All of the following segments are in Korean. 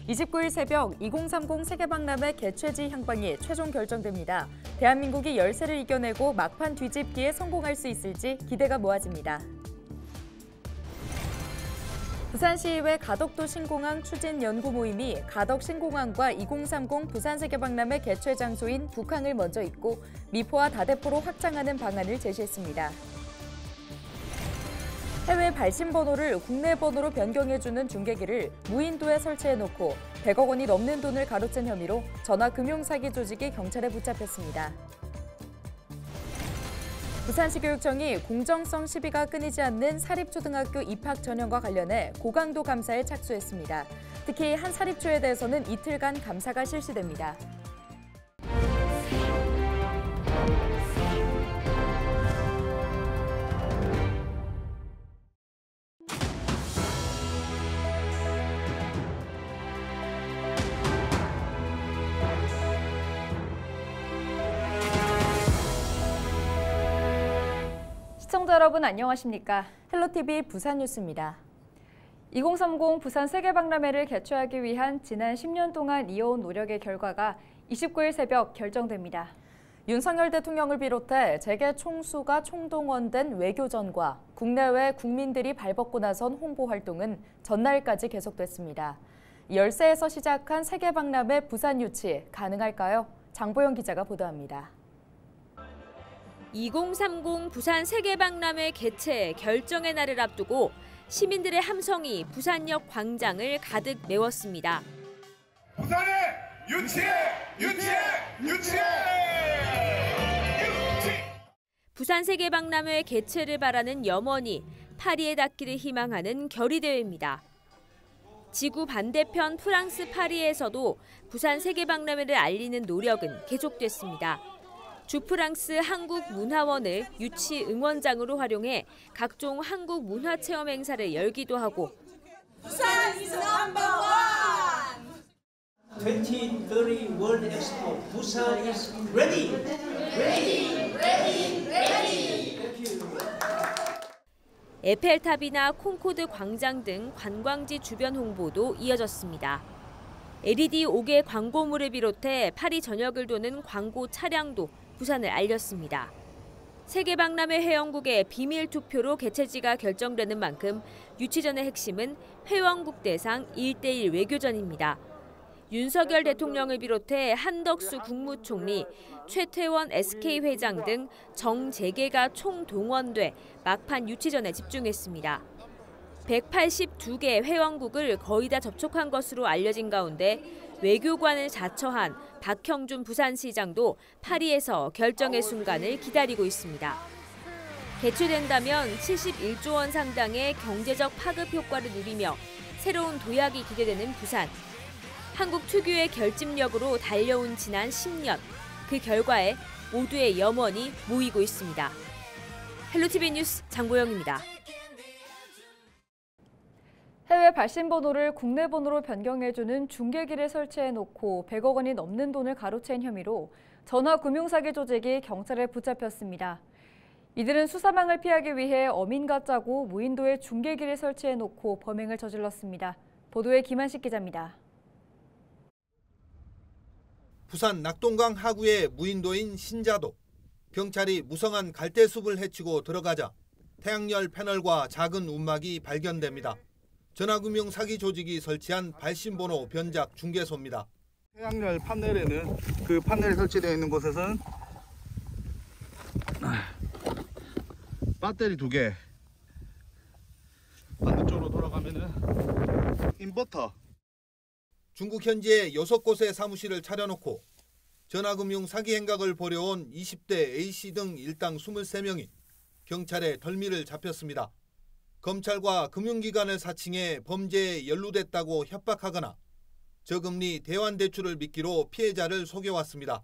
29일 새벽 2030 세계박람회 개최지 향방이 최종 결정됩니다. 대한민국이 열세를 이겨내고 막판 뒤집기에 성공할 수 있을지 기대가 모아집니다. 부산시의회 가덕도 신공항 추진 연구 모임이 가덕 신공항과 2030 부산 세계박람회 개최 장소인 북항을 먼저 잇고 미포와 다대포로 확장하는 방안을 제시했습니다. 해외 발신 번호를 국내 번호로 변경해주는 중계기를 무인도에 설치해놓고 100억 원이 넘는 돈을 가로챈 혐의로 전화금융사기 조직이 경찰에 붙잡혔습니다. 부산시 교육청이 공정성 시비가 끊이지 않는 사립초등학교 입학 전형과 관련해 고강도 감사에 착수했습니다. 특히 한 사립초에 대해서는 이틀간 감사가 실시됩니다. 시청자 여러분 안녕하십니까? 헬로티비 부산 뉴스입니다. 2030 부산 세계박람회를 개최하기 위한 지난 10년 동안 이어온 노력의 결과가 29일 새벽 결정됩니다. 윤석열 대통령을 비롯해 재계 총수가 총동원된 외교전과 국내외 국민들이 발벗고 나선 홍보 활동은 전날까지 계속됐습니다. 열세에서 시작한 세계박람회 부산 유치 가능할까요? 장보영 기자가 보도합니다. 2030 부산 세계박람회 개최 결정의 날을 앞두고 시민들의 함성이 부산역 광장을 가득 메웠습니다. 부산에 유치해! 유치해! 유치해! 부산 세계박람회 개최를 바라는 염원이 파리에 닿기를 희망하는 결의대회입니다. 지구 반대편 프랑스 파리에서도 부산 세계박람회를 알리는 노력은 계속됐습니다. 주프랑스 한국문화원을 유치 응원장으로 활용해 각종 한국 문화체험 행사를 열기도 하고 부산 is number one! 2030 World Expo 부산 is ready! Ready! Ready! Ready! 에펠탑이나 콩코드 광장 등 관광지 주변 홍보도 이어졌습니다. LED 5개 광고물을 비롯해 파리 전역을 도는 광고 차량도 부산을 알렸습니다. 세계박람회 회원국의 비밀 투표로 개최지가 결정되는 만큼 유치전의 핵심은 회원국 대상 1대1 외교전입니다. 윤석열 대통령을 비롯해 한덕수 국무총리, 최태원 SK 회장 등 정재계가 총동원돼 막판 유치전에 집중했습니다. 182개 회원국을 거의 다 접촉한 것으로 알려진 가운데 외교관을 자처한 박형준 부산시장도 파리에서 결정의 순간을 기다리고 있습니다. 개최된다면 71조 원 상당의 경제적 파급 효과를 누리며 새로운 도약이 기대되는 부산. 한국 특유의 결집력으로 달려온 지난 10년, 그 결과에 모두의 염원이 모이고 있습니다. 헬로티비 뉴스 장보영입니다. 해외 발신 번호를 국내 번호로 변경해주는 중계기를 설치해놓고 100억 원이 넘는 돈을 가로챈 혐의로 전화금융사기 조직이 경찰에 붙잡혔습니다. 이들은 수사망을 피하기 위해 어민가 짜고 무인도에 중계기를 설치해놓고 범행을 저질렀습니다. 보도에 김한식 기자입니다. 부산 낙동강 하구의 무인도인 신자도. 경찰이 무성한 갈대숲을 헤치고 들어가자 태양열 패널과 작은 움막이 발견됩니다. 전화금융 사기 조직이 설치한 발신번호 변작 중개소입니다. 태양열 판넬에는 그 판넬이 설치되어 있는 곳에서는 배터리 2개, 반대쪽으로 돌아가면은 인버터. 중국 현지에 6곳의 사무실을 차려놓고 전화금융 사기 행각을 벌여온 20대 A씨 등 일당 23명이 경찰에 덜미를 잡혔습니다. 검찰과 금융기관을 사칭해 범죄에 연루됐다고 협박하거나 저금리 대환대출을 미끼로 피해자를 속여왔습니다.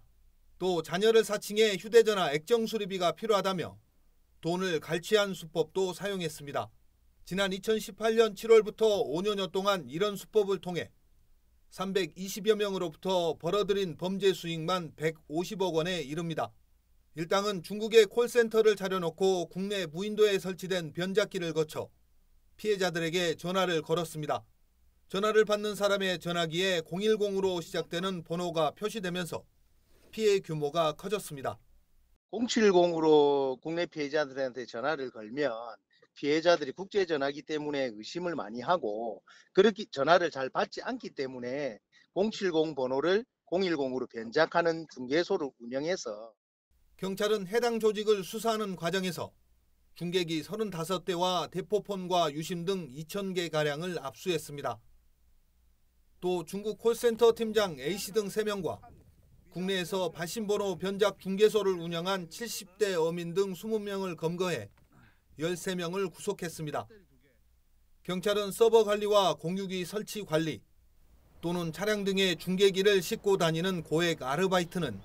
또 자녀를 사칭해 휴대전화 액정 수리비가 필요하다며 돈을 갈취한 수법도 사용했습니다. 지난 2018년 7월부터 5년여 동안 이런 수법을 통해 320여 명으로부터 벌어들인 범죄 수익만 150억 원에 이릅니다. 일당은 중국의 콜센터를 차려놓고 국내 무인도에 설치된 변작기를 거쳐 피해자들에게 전화를 걸었습니다. 전화를 받는 사람의 전화기에 010으로 시작되는 번호가 표시되면서 피해 규모가 커졌습니다. 070으로 국내 피해자들한테 전화를 걸면 피해자들이 국제전화기 때문에 의심을 많이 하고 그렇게 전화를 잘 받지 않기 때문에 070 번호를 010으로 변작하는 중개소를 운영해서 경찰은 해당 조직을 수사하는 과정에서 중계기 35대와 대포폰과 유심 등 2,000개가량을 압수했습니다. 또 중국 콜센터 팀장 A씨 등 3명과 국내에서 발신번호 변작 중개소를 운영한 70대 어민 등 20명을 검거해 13명을 구속했습니다. 경찰은 서버 관리와 공유기 설치 관리 또는 차량 등의 중계기를 싣고 다니는 고액 아르바이트는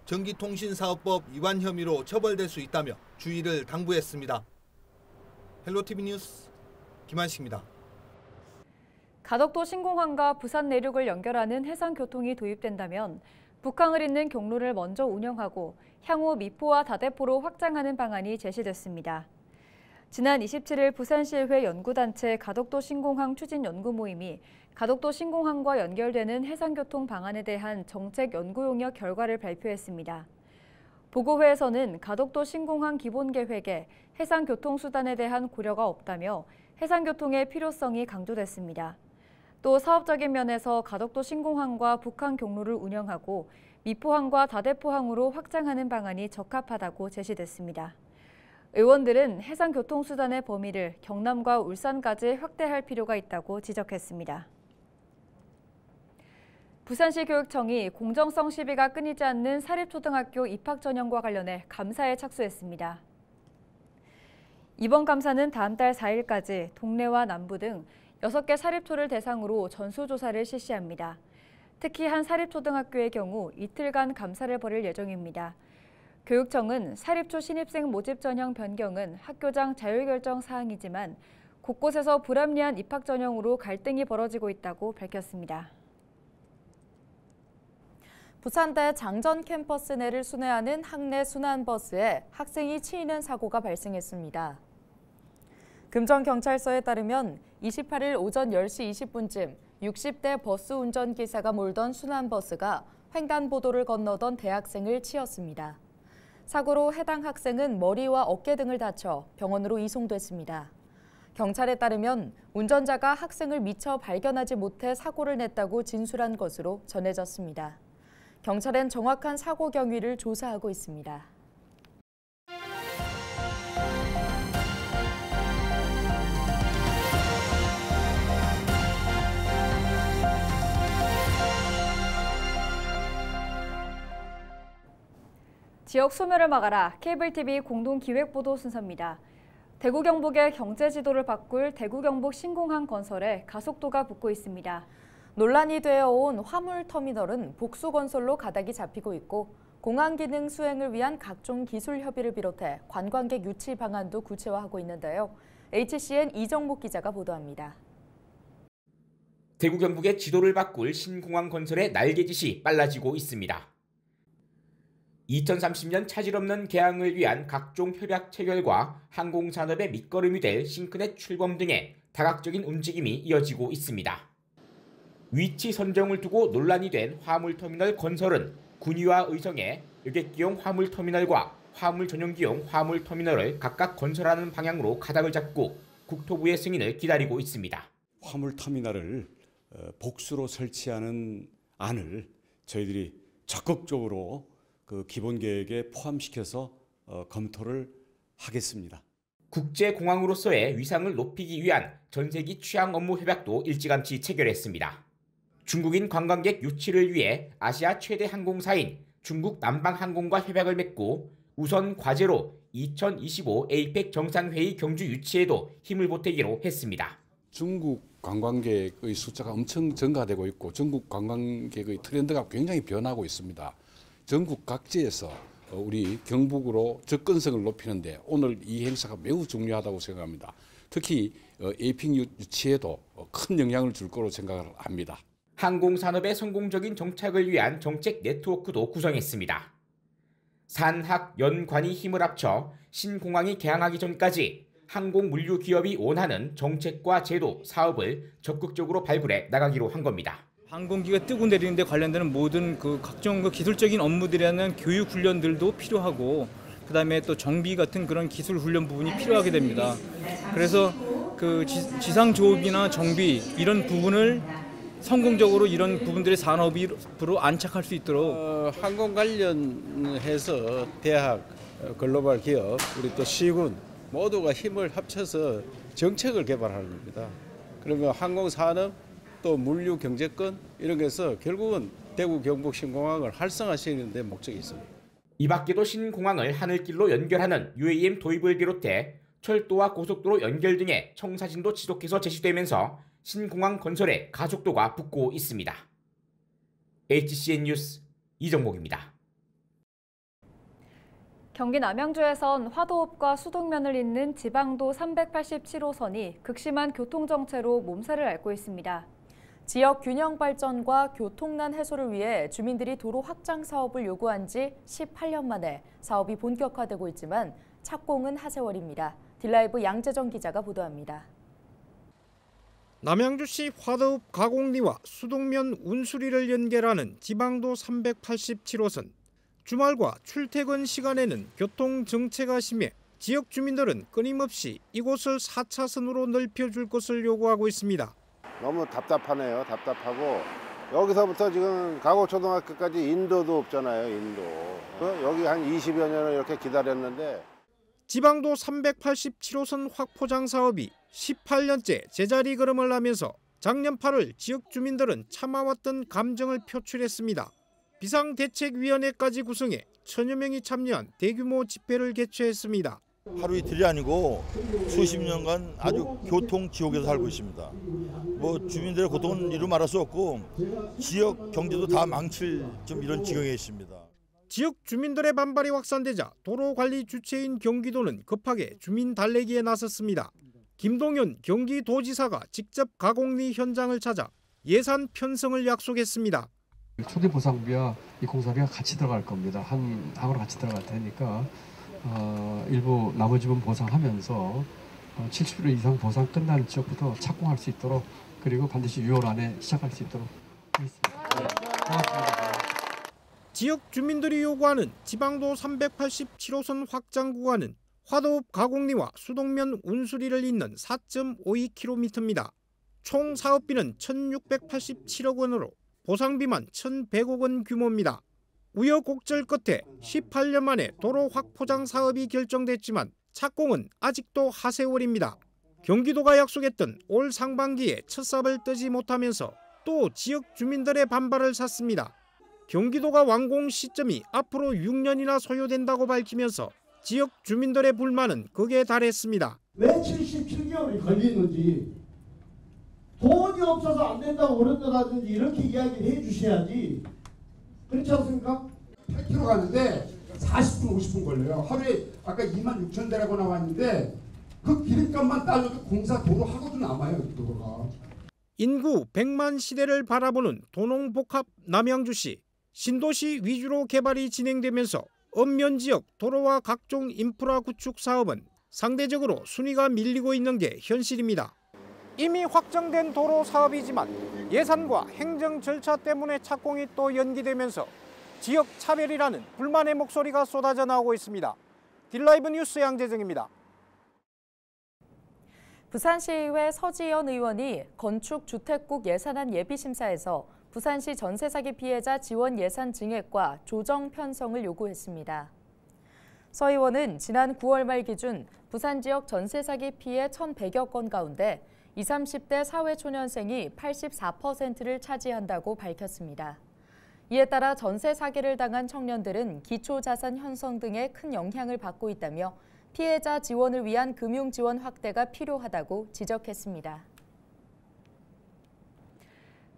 전기통신사업법 위반 혐의로 처벌될 수 있다며 주의를 당부했습니다. 헬로티비 뉴스 김한식입니다. 가덕도 신공항과 부산 내륙을 연결하는 해상교통이 도입된다면 북항을 잇는 경로를 먼저 운영하고 향후 미포와 다대포로 확장하는 방안이 제시됐습니다. 지난 27일 부산시의회 연구단체 가덕도 신공항 추진 연구 모임이 가덕도 신공항과 연결되는 해상교통 방안에 대한 정책 연구 용역 결과를 발표했습니다. 보고회에서는 가덕도 신공항 기본계획에 해상교통수단에 대한 고려가 없다며 해상교통의 필요성이 강조됐습니다. 또 사업적인 면에서 가덕도 신공항과 북한 경로를 운영하고 미포항과 다대포항으로 확장하는 방안이 적합하다고 제시됐습니다. 의원들은 해상교통수단의 범위를 경남과 울산까지 확대할 필요가 있다고 지적했습니다. 부산시 교육청이 공정성 시비가 끊이지 않는 사립초등학교 입학 전형과 관련해 감사에 착수했습니다. 이번 감사는 다음 달 4일까지 동래와 남부 등 6개 사립초를 대상으로 전수조사를 실시합니다. 특히 한 사립초등학교의 경우 이틀간 감사를 벌일 예정입니다. 교육청은 사립초 신입생 모집 전형 변경은 학교장 자율결정 사항이지만 곳곳에서 불합리한 입학 전형으로 갈등이 벌어지고 있다고 밝혔습니다. 부산대 장전 캠퍼스 내를 순회하는 학내 순환버스에 학생이 치이는 사고가 발생했습니다. 금정경찰서에 따르면 28일 오전 10시 20분쯤 60대 버스 운전기사가 몰던 순환버스가 횡단보도를 건너던 대학생을 치었습니다. 사고로 해당 학생은 머리와 어깨 등을 다쳐 병원으로 이송됐습니다. 경찰에 따르면 운전자가 학생을 미처 발견하지 못해 사고를 냈다고 진술한 것으로 전해졌습니다. 경찰은 정확한 사고 경위를 조사하고 있습니다. 지역 소멸을 막아라 케이블TV 공동기획보도 순서입니다. 대구 경북의 경제 지도를 바꿀 대구 경북 신공항 건설에 가속도가 붙고 있습니다. 논란이 되어온 화물터미널은 복수건설로 가닥이 잡히고 있고 공항 기능 수행을 위한 각종 기술 협의를 비롯해 관광객 유치 방안도 구체화하고 있는데요. HCN 이정목 기자가 보도합니다. 대구 경북의 지도를 바꿀 신공항 건설의 날개짓이 빨라지고 있습니다. 2030년 차질 없는 개항을 위한 각종 협약 체결과 항공산업의 밑거름이 될 싱크넷 출범 등의 다각적인 움직임이 이어지고 있습니다. 위치 선정을 두고 논란이 된 화물터미널 건설은 군위와 의성에 여객기용 화물터미널과 화물 전용기용 화물터미널을 각각 건설하는 방향으로 가닥을 잡고 국토부의 승인을 기다리고 있습니다. 화물터미널을 복수로 설치하는 안을 저희들이 적극적으로 그 기본계획에 포함시켜서 검토를 하겠습니다. 국제공항으로서의 위상을 높이기 위한 전세기 취항 업무 협약도 일찌감치 체결했습니다. 중국인 관광객 유치를 위해 아시아 최대 항공사인 중국 남방항공과 협약을 맺고 우선 과제로 2025 에이펙 정상회의 경주 유치에도 힘을 보태기로 했습니다. 중국 관광객의 숫자가 엄청 증가되고 있고 중국 관광객의 트렌드가 굉장히 변하고 있습니다. 전국 각지에서 우리 경북으로 접근성을 높이는데 오늘 이 행사가 매우 중요하다고 생각합니다. 특히 에이펙 유치에도 큰 영향을 줄 거로 생각을 합니다. 항공산업의 성공적인 정착을 위한 정책 네트워크도 구성했습니다. 산학연관이 힘을 합쳐 신공항이 개항하기 전까지 항공물류 기업이 원하는 정책과 제도, 사업을 적극적으로 발굴해 나가기로 한 겁니다. 항공기가 뜨고 내리는 데 관련되는 모든 각종 기술적인 업무들에 대한 교육 훈련들도 필요하고, 그다음에 또 정비 같은 그런 기술 훈련 부분이 필요하게 됩니다. 그래서 지상 조업이나 정비 이런 부분을 성공적으로 이런 부분들의 산업으로 안착할 수 있도록 항공 관련해서 대학, 글로벌 기업, 우리 또 시군 모두가 힘을 합쳐서 정책을 개발하는 겁니다. 그러면 항공 산업 또 물류 경제권 이런 것에서 결국은 대구 경북 신공항을 활성화시키는 데 목적이 있습니다. 이 밖에도 신공항을 하늘길로 연결하는 UAM 도입을 비롯해 철도와 고속도로 연결 등의 청사진도 지속해서 제시되면서 신공항 건설에 가속도가 붙고 있습니다. HCN 뉴스 이정목입니다. 경기 남양주에선 화도읍과 수동면을 잇는 지방도 387호선이 극심한 교통정체로 몸살을 앓고 있습니다. 지역 균형 발전과 교통난 해소를 위해 주민들이 도로 확장 사업을 요구한 지 18년 만에 사업이 본격화되고 있지만 착공은 하세월입니다. 딜라이브 양재정 기자가 보도합니다. 남양주시 화도읍 가곡리와 수동면 운수리를 연결하는 지방도 387호선. 주말과 출퇴근 시간에는 교통 정체가 심해 지역 주민들은 끊임없이 이곳을 4차선으로 넓혀줄 것을 요구하고 있습니다. 너무 답답하네요. 답답하고 여기서부터 지금 가곡초등학교까지 인도도 없잖아요. 인도. 여기 한 20여 년을 이렇게 기다렸는데. 지방도 387호선 확포장 사업이 18년째 제자리 걸음을 하면서 작년 8월 지역 주민들은 참아왔던 감정을 표출했습니다. 비상대책위원회까지 구성해 1000여 명이 참여한 대규모 집회를 개최했습니다. 하루 이틀이 아니고 수십 년간 아주 교통 지옥에서 살고 있습니다. 주민들의 고통은 이루 말할 수 없고 지역 경제도 다 망칠 좀 이런 지경에 있습니다. 지역 주민들의 반발이 확산되자 도로관리 주체인 경기도는 급하게 주민 달래기에 나섰습니다. 김동연 경기도지사가 직접 가곡리 현장을 찾아 예산 편성을 약속했습니다. 초기 보상비와 이 공사비가 같이 들어갈 겁니다. 한 항으로 같이 들어갈 테니까 일부 나머지 부분 보상하면서 70% 이상 보상 끝나는 지역부터 착공할 수 있도록, 그리고 반드시 6월 안에 시작할 수 있도록 하겠습니다. 고맙습니다. 지역 주민들이 요구하는 지방도 387호선 확장 구간은 화도읍 가곡리와 수동면 운수리를 잇는 4.52km입니다. 총 사업비는 1,687억 원으로 보상비만 1,100억 원 규모입니다. 우여곡절 끝에 18년 만에 도로 확포장 사업이 결정됐지만 착공은 아직도 하세월입니다. 경기도가 약속했던 올 상반기에 첫 삽을 뜨지 못하면서 또 지역 주민들의 반발을 샀습니다. 경기도가 완공 시점이 앞으로 6년이나 소요된다고 밝히면서 지역 주민들의 불만은 극에 달했습니다. 왜 77개월이 걸리는지, 돈이 없어서 안 된다고 그런다든지 이렇게 이야기를 해주셔야지. 그렇지 않습니까? 8km 가는데 40분 50분 걸려요. 하루에 아까 26,000대라고 나왔는데 그 기름값만 따져도 공사 도로 하고도 남아요. 도로가. 인구 100만 시대를 바라보는 도농복합 남양주시. 신도시 위주로 개발이 진행되면서 읍면 지역 도로와 각종 인프라 구축 사업은 상대적으로 순위가 밀리고 있는 게 현실입니다. 이미 확정된 도로 사업이지만 예산과 행정 절차 때문에 착공이 또 연기되면서 지역 차별이라는 불만의 목소리가 쏟아져 나오고 있습니다. 딜라이브 뉴스 양재정입니다. 부산시의회 서지연 의원이 건축주택국 예산안 예비심사에서 부산시 전세 사기 피해자 지원 예산 증액과 조정 편성을 요구했습니다. 서 의원은 지난 9월 말 기준 부산 지역 전세 사기 피해 1,100여 건 가운데 20, 30대 사회초년생이 84%를 차지한다고 밝혔습니다. 이에 따라 전세 사기를 당한 청년들은 기초자산 형성 등에 큰 영향을 받고 있다며 피해자 지원을 위한 금융 지원 확대가 필요하다고 지적했습니다.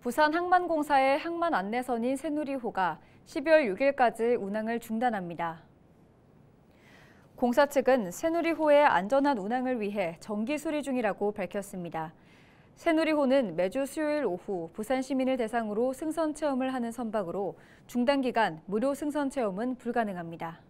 부산 항만공사의 항만 안내선인 새누리호가 12월 6일까지 운항을 중단합니다. 공사 측은 새누리호의 안전한 운항을 위해 정기 수리 중이라고 밝혔습니다. 새누리호는 매주 수요일 오후 부산 시민을 대상으로 승선 체험을 하는 선박으로 중단 기간 무료 승선 체험은 불가능합니다.